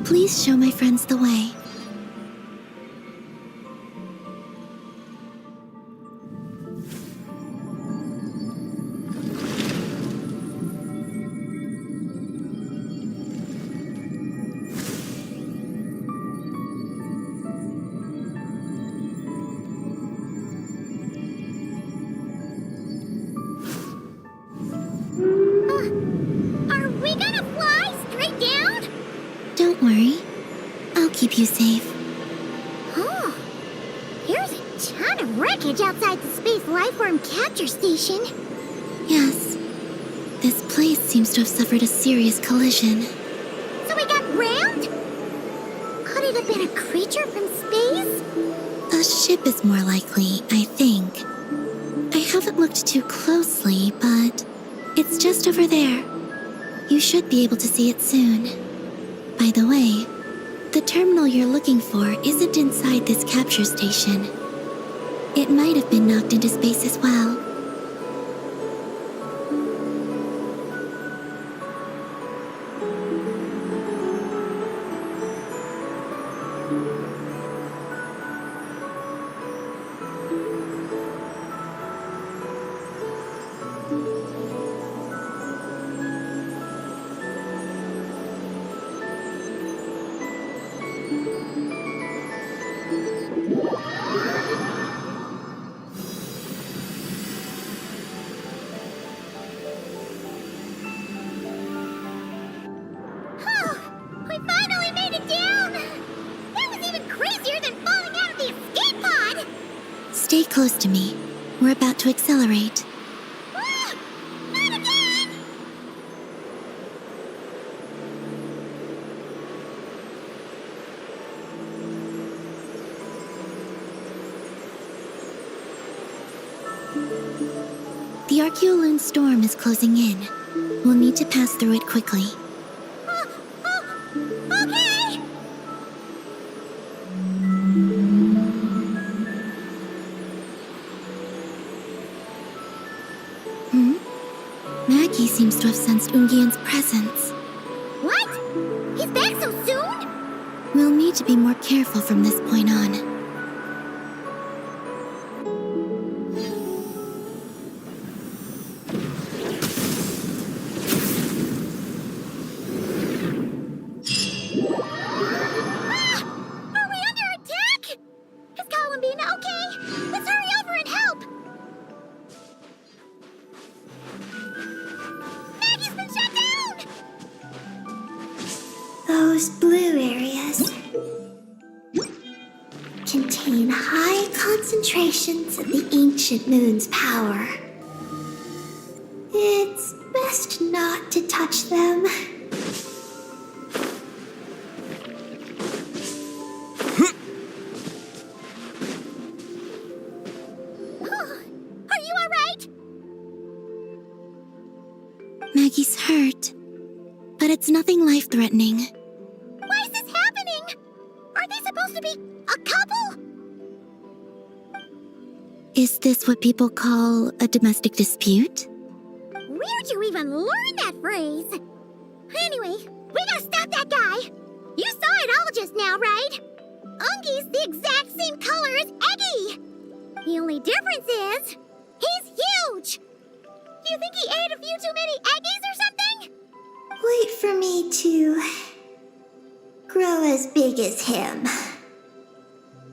Please show my friends the way. Are we gonna fly straight down? Don't worry. I'll keep you safe. Oh, here's a ton of wreckage outside the Space Lifeform Capture Station. Yes. This place seems to have suffered a serious collision. So we got rammed? Could it have been a creature from space? A ship is more likely, I think. I haven't looked too closely, but it's just over there. You should be able to see it soon. By the way, the terminal you're looking for isn't inside this capture station. It might have been knocked into space as well. Stay close to me. We're about to accelerate. Ah, not again! The Archeoloon storm is closing in. We'll need to pass through it quickly. Okay! Maggie seems to have sensed Ungian's presence. What? He's back so soon? We'll need to be more careful from this point on. Are we under attack? Is Columbine okay? Let's hurry over and help! Maggie's been shut down! Those blue areas contain high concentrations of the ancient moon's power. It's best not to touch them. Are you alright? Maggie's hurt, but it's nothing life-threatening. Why is this happening? Are they supposed to be a couple? Is this what people call a domestic dispute? Where'd you even learn that phrase? Anyway, we gotta stop that guy. You saw it all just now, right? Ungi's the exact same color as Eggy. The only difference is, he's huge. Do you think he ate a few too many Eggies or something? Wait for me to grow as big as him.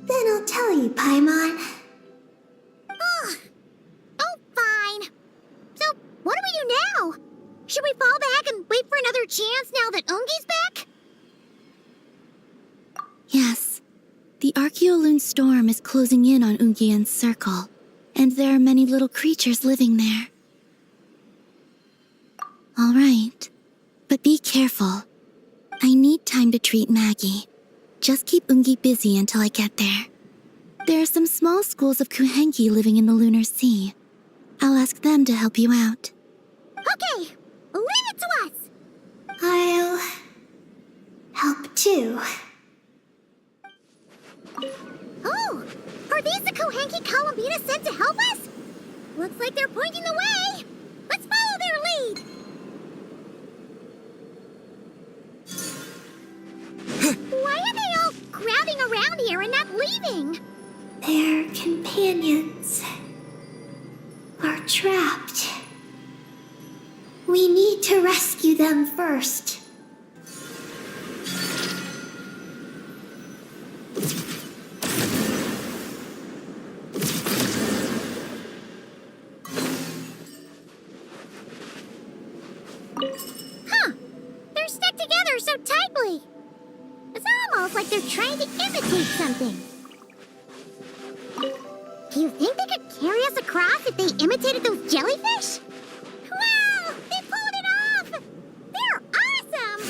Then I'll tell you, Paimon. Ugh. Oh, fine. So, what do we do now? Should we fall back and wait for another chance now that Ungi's back? Yes. The Archeoloon storm is closing in on Ungian's circle, and there are many little creatures living there. All right, but be careful. I need time to treat Maggie. Just keep Ungi busy until I get there. There are some small schools of Kuhenki living in the Lunar Sea. I'll ask them to help you out. Okay, leave it to us. I'll help too. Oh, are these the Kuhenki Columbina sent to help us? Looks like they're pointing the way. Let's follow their lead. around here and not leaving? Their companions are trapped. We need to rescue them first. Huh. They're stuck together so tightly. It's almost like they're trying to imitate something. Do you think they could carry us across if they imitated those jellyfish? Wow! They pulled it off! They're awesome!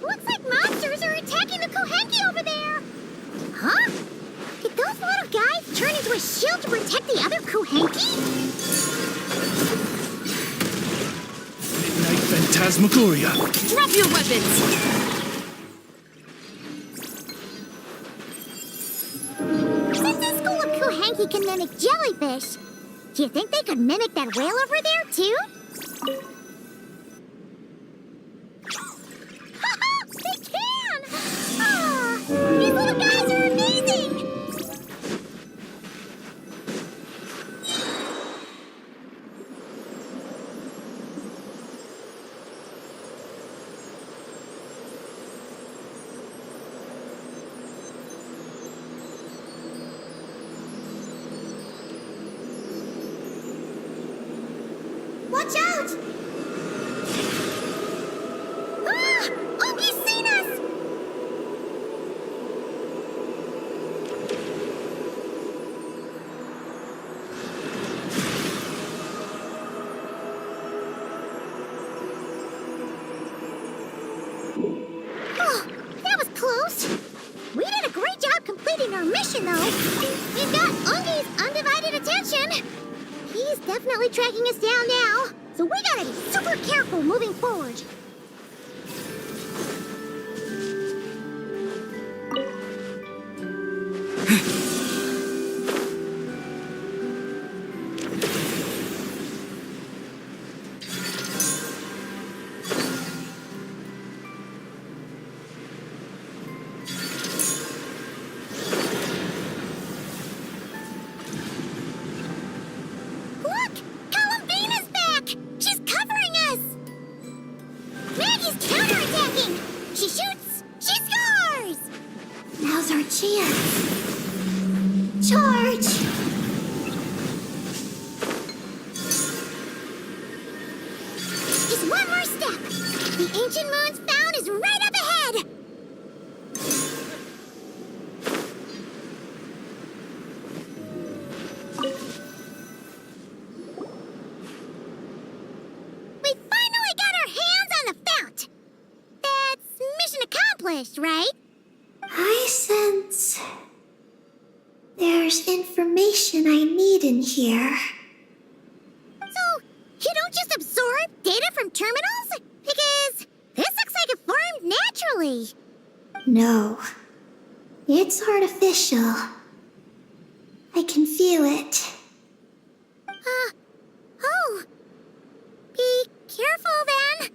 Looks like monsters are attacking the Kohenki over there! Huh? Did those little guys turn into a shield to protect the other Kohenki? Midnight Phantasmagoria. Drop your weapons! Since this school of Kohenki can mimic jellyfish, do you think they could mimic that whale over there, too? They can! Ah, these little guys are amazing! Watch out! Ah! Oogie's seen us! Oh, that was close. We did a great job completing our mission, though. We've got Oogie's undivided attention. He's definitely tracking us down now, so we gotta be super careful moving forward. Look! Columbina's back! She's covering us! Maggie's counterattacking! She shoots! She scores! Now's our chance. Charge! Just one more step! The ancient moon's found is right up ahead! We finally got our hands on the fount! That's mission accomplished, right? I sense there's information I need in here. So, you don't just absorb data from terminals? Because this looks like it formed naturally. No, it's artificial. I can feel it. Oh. Be careful then.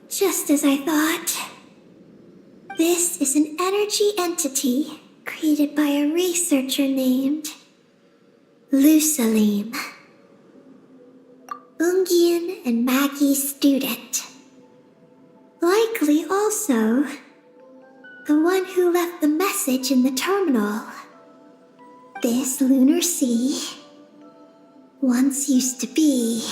Just as I thought. This is an energy entity created by a researcher named Lusalim. Ungian and Maggie's student. Likely also the one who left the message in the terminal. This lunar sea once used to be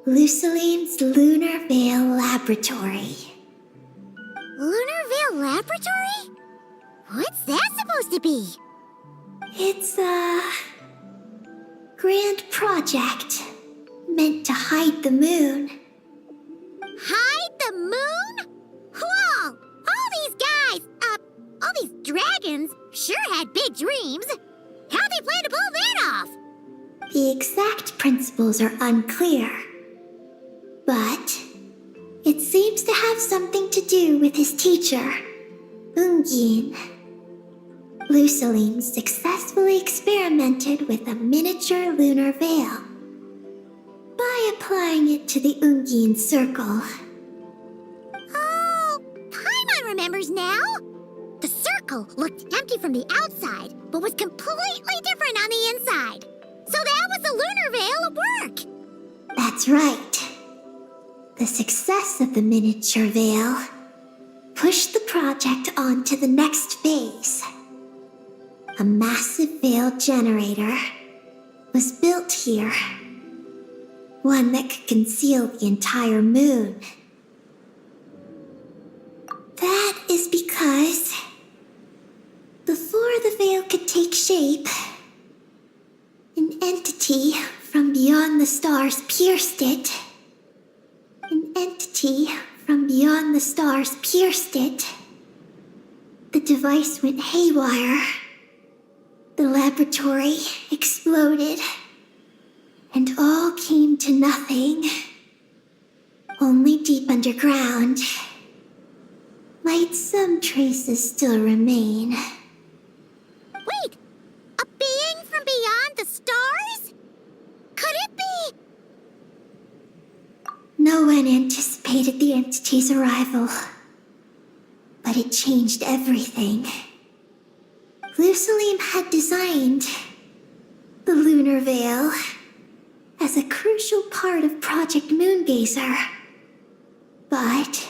Lusalim's Lunar Veil Laboratory. Lunar Veil Laboratory? What's that supposed to be? It's a grand project meant to hide the moon. Hide the moon? Whoa! All these guys, all these dragons sure had big dreams. How'd they plan to pull that off? The exact principles are unclear, but it's It seems to have something to do with his teacher, Ungin. Luceline successfully experimented with a miniature lunar veil by applying it to the Ungin circle. Oh, Paimon remembers now. The circle looked empty from the outside, but was completely different on the inside. So that was the lunar veil at work. That's right. The success of the miniature veil pushed the project on to the next phase. A massive veil generator was built here. One that could conceal the entire moon. That is because before the veil could take shape, an entity from beyond the stars pierced it. An entity from beyond the stars pierced it. The device went haywire. The laboratory exploded. And all came to nothing. Only deep underground might some traces still remain. Wait, a being from beyond the stars? Could it be? No one anticipated the entity's arrival, but it changed everything. Luceline had designed the lunar veil as a crucial part of Project Moongazer, but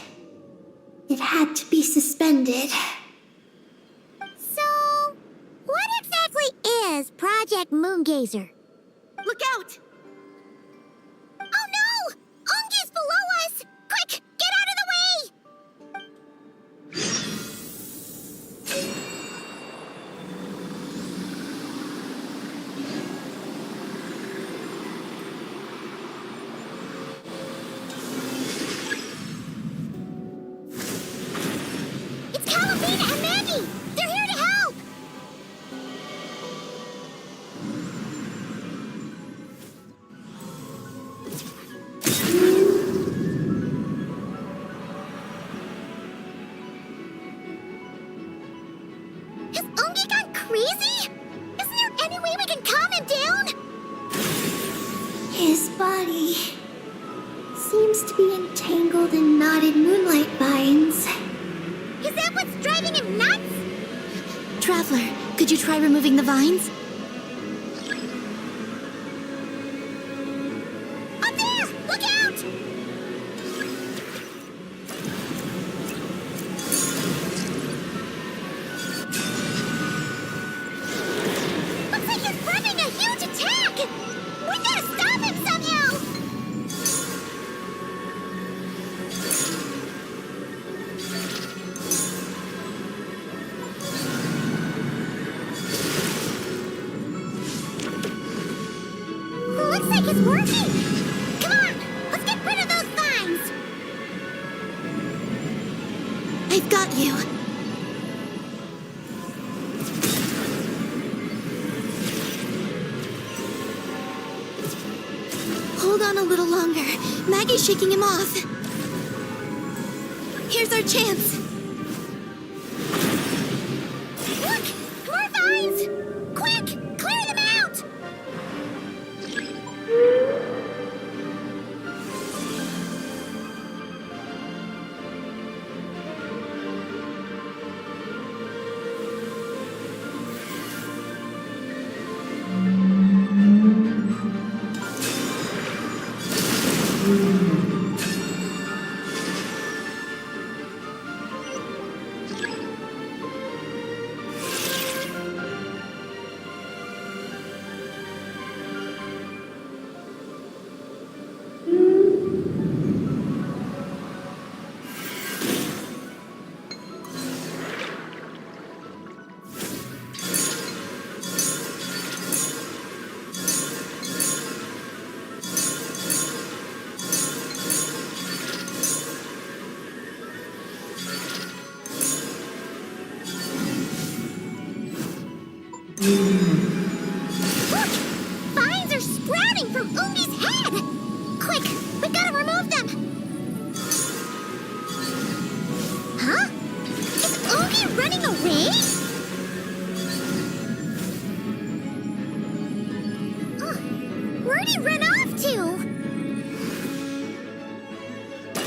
it had to be suspended. So, what exactly is Project Moongazer? Look out! Oh no! Ungi's below us! Quick, get out of the way! It's Calabina and Maggie! They're here to help! Has Ungi gone crazy? Isn't there any way we can calm him down? His body seems to be entangled in knotted moonlight vines. Is that what's driving him nuts? Traveler, could you try removing the vines? Up there! Look out! Looks like he's running a huge attack! We gotta stop him somehow! Looks like it's working! Come on! Let's get rid of those vines! I've got you. Hold on a little longer. Maggie's shaking him off. Here's our chance. Look! More vines! Quick! Clear them out!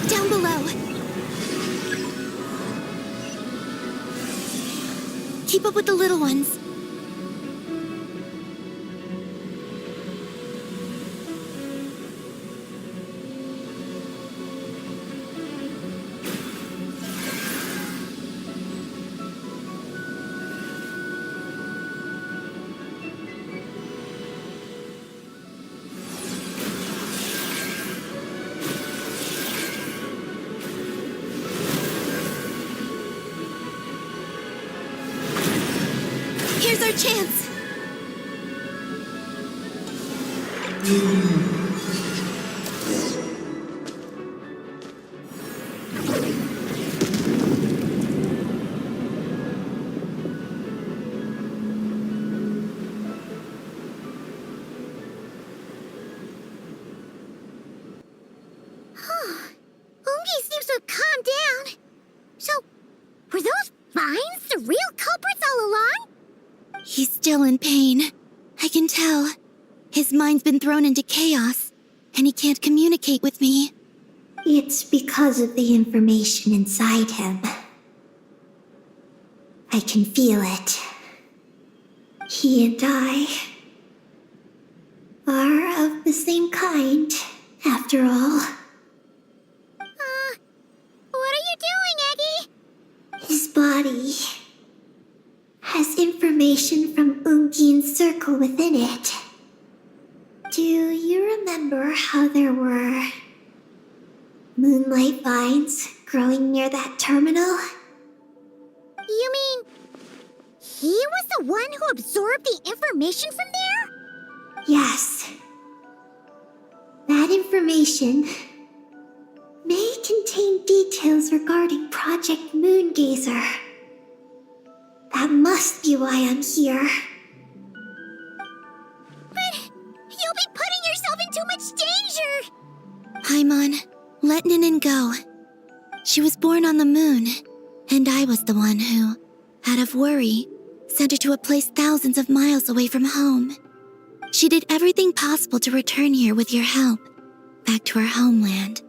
Down below. Keep up with the little ones. Here's our chance. Ungi seems to have calmed down. So, were those vines the real culprits all along? He's still in pain. I can tell. His mind's been thrown into chaos, and he can't communicate with me. It's because of the information inside him. I can feel it. He and I are of the same kind, after all. What are you doing, Eggy? His body has information from Ungin's circle within it. Do you remember how there were moonlight vines growing near that terminal? You mean he was the one who absorbed the information from there? Yes. That information may contain details regarding Project Moongazer. That must be why I'm here. But you'll be putting yourself in too much danger! Paimon, let Ninin go. She was born on the moon, and I was the one who, out of worry, sent her to a place thousands of miles away from home. She did everything possible to return here with your help, back to her homeland,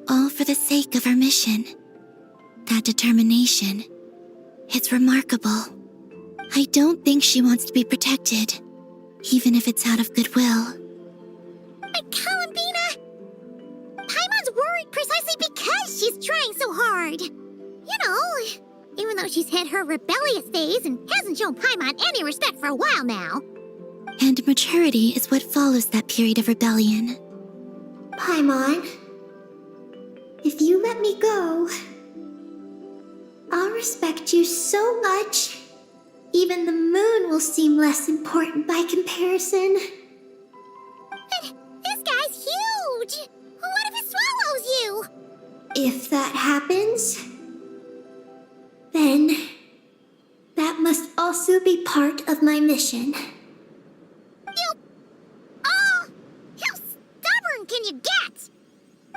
all for the sake of our mission. That determination, it's remarkable. I don't think she wants to be protected, even if it's out of goodwill. But Columbina, Paimon's worried precisely because she's trying so hard. You know, even though she's hit her rebellious phase and hasn't shown Paimon any respect for a while now. And maturity is what follows that period of rebellion. Paimon, if you let me go, I'll respect you so much. Even the moon will seem less important by comparison. But this guy's huge! What if it swallows you? If that happens, then that must also be part of my mission. How stubborn can you get?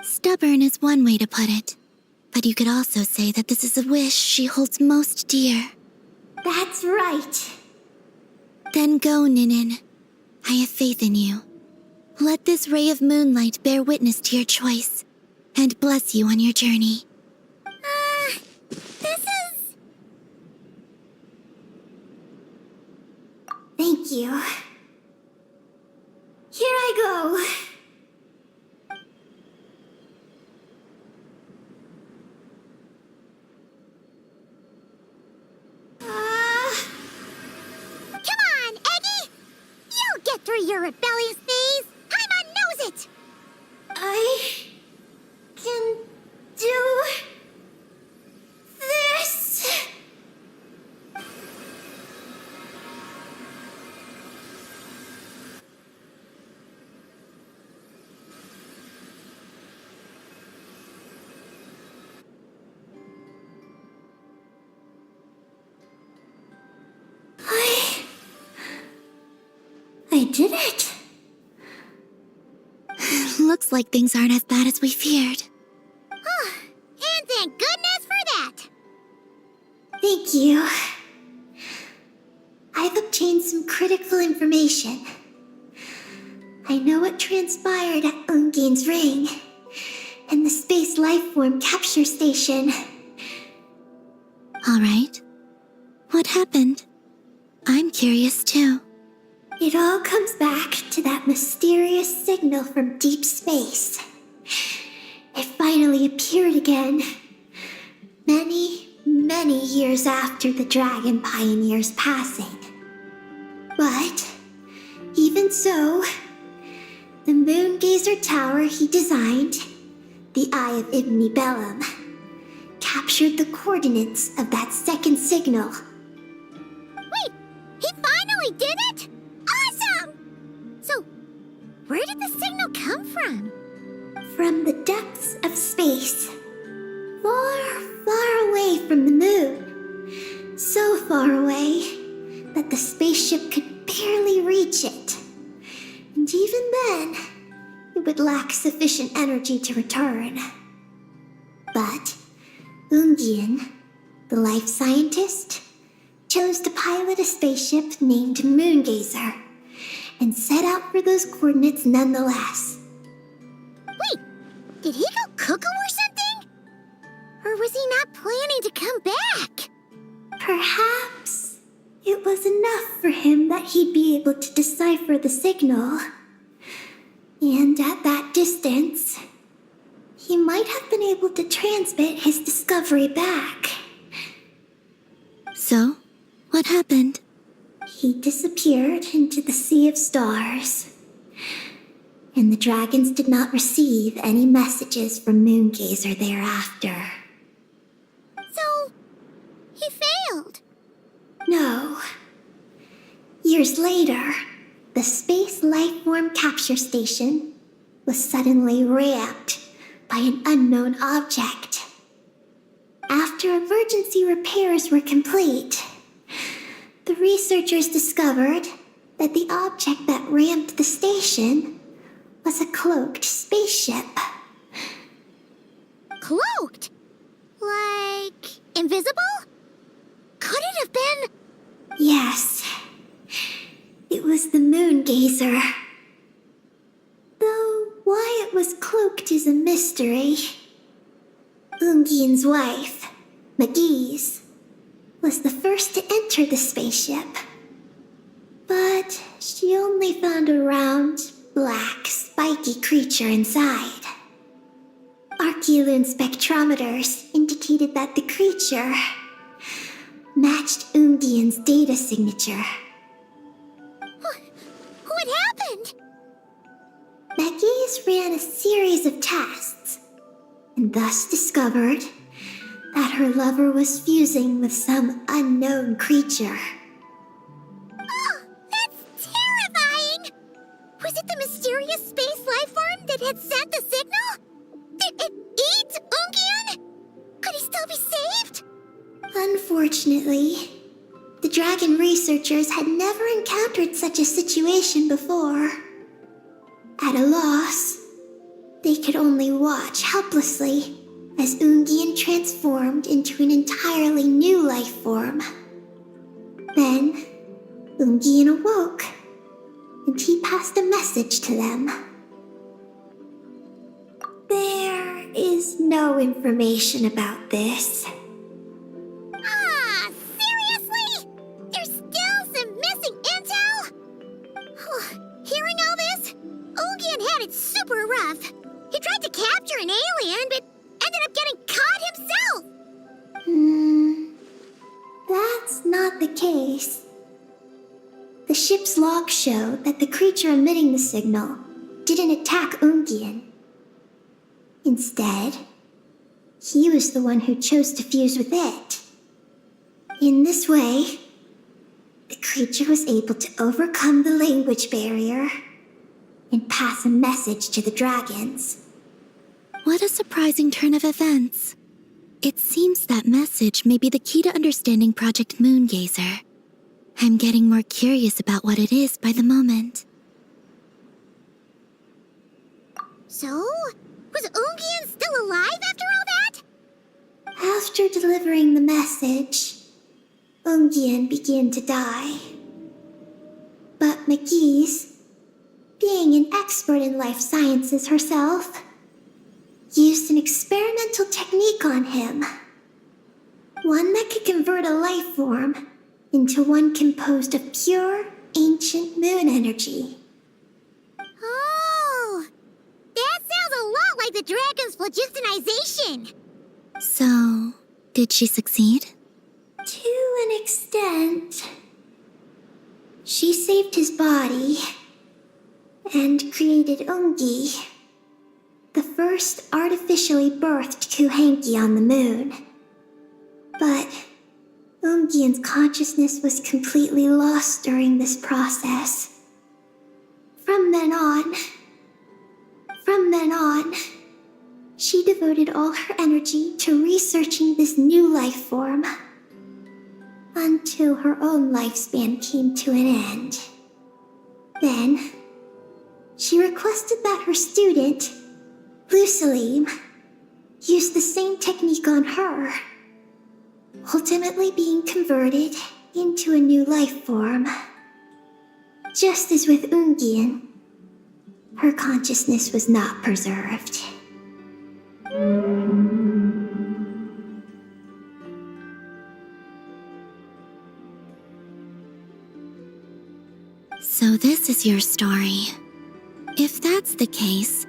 Stubborn is one way to put it, but you could also say that this is a wish she holds most dear. That's right. Then go, Ninin. I have faith in you. Let this ray of moonlight bear witness to your choice, and bless you on your journey. This is... Thank you. Here I go. Come on, Eggy! You'll get through your rebellious phase! Paimon knows it! I can do this. I did it. Looks like things aren't as bad as we feared. And thank goodness for that! Thank you. I've obtained some critical information. I know what transpired at Ungin's ring, and the space lifeform capture station. All right. What happened? I'm curious too. It all comes back to that mysterious signal from deep space. It finally appeared again. Many years after the Dragon Pioneer's passing. But, even so, the Moongazer Tower he designed, the Eye of Ibn Bellum, captured the coordinates of that second signal. Wait, he finally did it? Awesome! So, where did the signal come from? From the depths of space. Far away from the moon. So far away that the spaceship could barely reach it. And even then, it would lack sufficient energy to return. But Ungian, the life scientist, chose to pilot a spaceship named Moongazer and set out for those coordinates nonetheless. Wait, did he go cuckoo or something? Or was he not planning to come back? Perhaps it was enough for him that he'd be able to decipher the signal. And at that distance, he might have been able to transmit his discovery back. So, what happened? He disappeared into the sea of stars. And the dragons did not receive any messages from Moongazer thereafter. So, he failed. No. Years later, the Space Lifeform Capture Station was suddenly ramped by an unknown object. After emergency repairs were complete, the researchers discovered that the object that ramped the station was a cloaked spaceship. Cloaked? Like, invisible? Could it have been... Yes, it was the Moongazer. Though why it was cloaked is a mystery. Ungian's wife, McGee's, was the first to enter the spaceship. But she only found a round, black, spiky creature inside. Archeolune spectrometers indicated that the creature matched Ungian's data signature. What happened? McGee's ran a series of tests, and thus discovered that her lover was fusing with some unknown creature. Oh, that's terrifying! Was it the mysterious space lifeform that had sent the signal? Did it eat Ungian? Could he still be saved? Unfortunately, the dragon researchers had never encountered such a situation before. At a loss, they could only watch helplessly as Ungian transformed into an entirely new life form. Then, Ungian awoke, and he passed a message to them. There is no information about this. Ah, seriously? There's still some missing intel? Hearing all this, Ungian had it super rough. He tried to capture an alien, but ended up getting caught himself. That's not the case. The ship's logs show that the creature emitting the signal didn't attack Ungian. Instead, he was the one who chose to fuse with it. In this way, the creature was able to overcome the language barrier and pass a message to the dragons. What a surprising turn of events. It seems that message may be the key to understanding Project Moongazer. I'm getting more curious about what it is by the moment. So, was Ungian still alive after all that? After delivering the message, Ungian began to die. But McGee's, being an expert in life sciences herself, used an experimental technique on him. One that could convert a life form into one composed of pure, ancient moon energy. Oh! That sounds a lot like the dragon's phlogistonization! So, did she succeed? To an extent. She saved his body and created Ungi, the first artificially birthed Kuhanki on the moon. But Ungian's consciousness was completely lost during this process. From then on, she devoted all her energy to researching this new life form until her own lifespan came to an end. Then, she requested that her student, Lusalim, use the same technique on her, ultimately being converted into a new life form. Just as with Ungian, her consciousness was not preserved. So this is your story. If that's the case,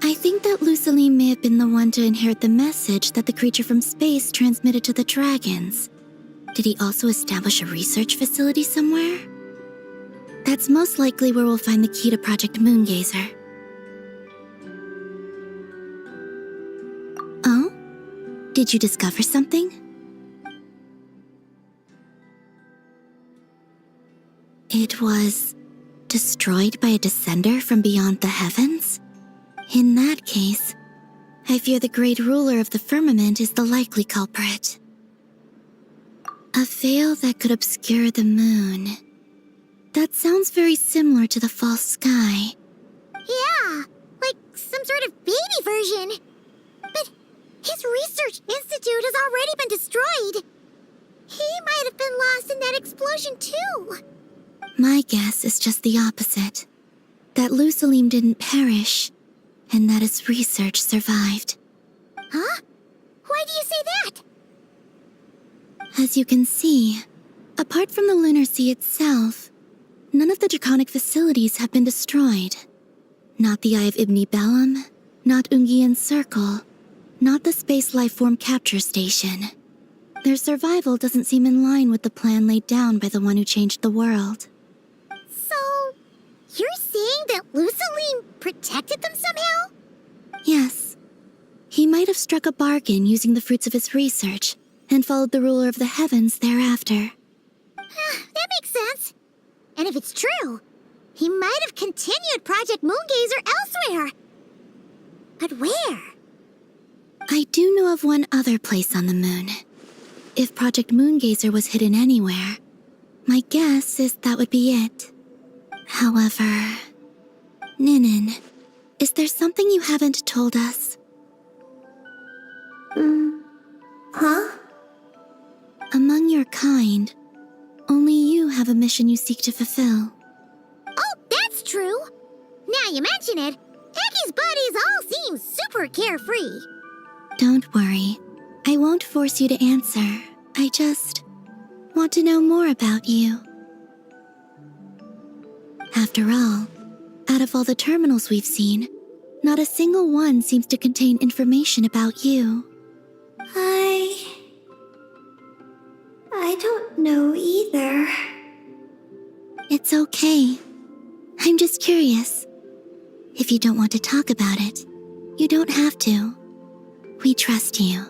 I think that Lusaline may have been the one to inherit the message that the creature from space transmitted to the dragons. Did he also establish a research facility somewhere? That's most likely where we'll find the key to Project Moongazer. Oh? Did you discover something? It was destroyed by a descender from beyond the heavens? In that case, I fear the great ruler of the firmament is the likely culprit. A veil that could obscure the moon. That sounds very similar to the false sky. Yeah, like some sort of baby version. But his research institute has already been destroyed. He might have been lost in that explosion too. My guess is just the opposite. That Lusalim didn't perish, and that his research survived. Huh? Why do you say that? As you can see, apart from the Lunar Sea itself, none of the draconic facilities have been destroyed. Not the Eye of Ibni Bellum, not Ungian's Circle, not the Space Lifeform Capture Station. Their survival doesn't seem in line with the plan laid down by the one who changed the world. So, you're saying that Lusaline protected them somehow? Yes. He might have struck a bargain using the fruits of his research and followed the ruler of the heavens thereafter. That makes sense. And if it's true, he might have continued Project Moongazer elsewhere. But where? I do know of one other place on the moon. If Project Moongazer was hidden anywhere, my guess is that would be it. However, Ninin, is there something you haven't told us? Huh? Among your kind, only you have a mission you seek to fulfill. Oh, that's true. Now you mention it, Eggy's buddies all seem super carefree. Don't worry. I won't force you to answer. I just want to know more about you. After all, out of all the terminals we've seen, not a single one seems to contain information about you. I don't know either. It's okay. I'm just curious. If you don't want to talk about it, you don't have to. We trust you.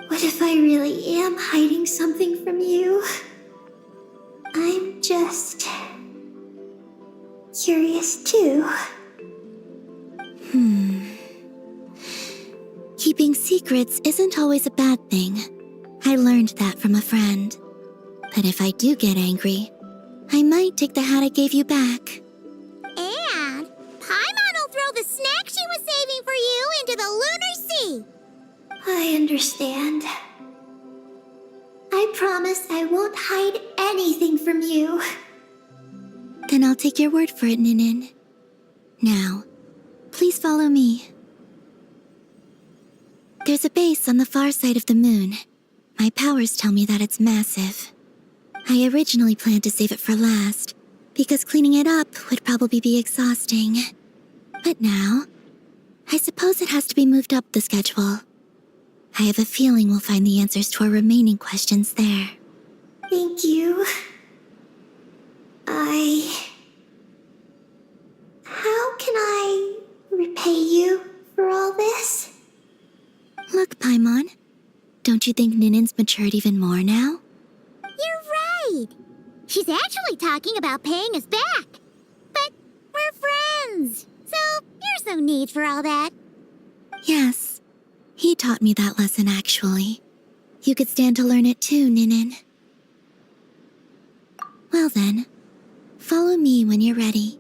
What if I really am hiding something from you? I'm just curious too. Keeping secrets isn't always a bad thing. I learned that from a friend. But if I do get angry, I might take the hat I gave you back. And Paimon will throw the snack she was saving for you into the Lunar Sea. I understand. I promise I won't hide anything from you. Then I'll take your word for it, Ninin. Now, please follow me. There's a base on the far side of the moon. My powers tell me that it's massive. I originally planned to save it for last, because cleaning it up would probably be exhausting. But now, I suppose it has to be moved up the schedule. I have a feeling we'll find the answers to our remaining questions there. Thank you. How can I repay you for all this? Look, Paimon, don't you think Ninen's matured even more now? You're right. She's actually talking about paying us back. But we're friends, so there's no need for all that. Yes, he taught me that lesson actually. You could stand to learn it too, Ninen. Well then, follow me when you're ready.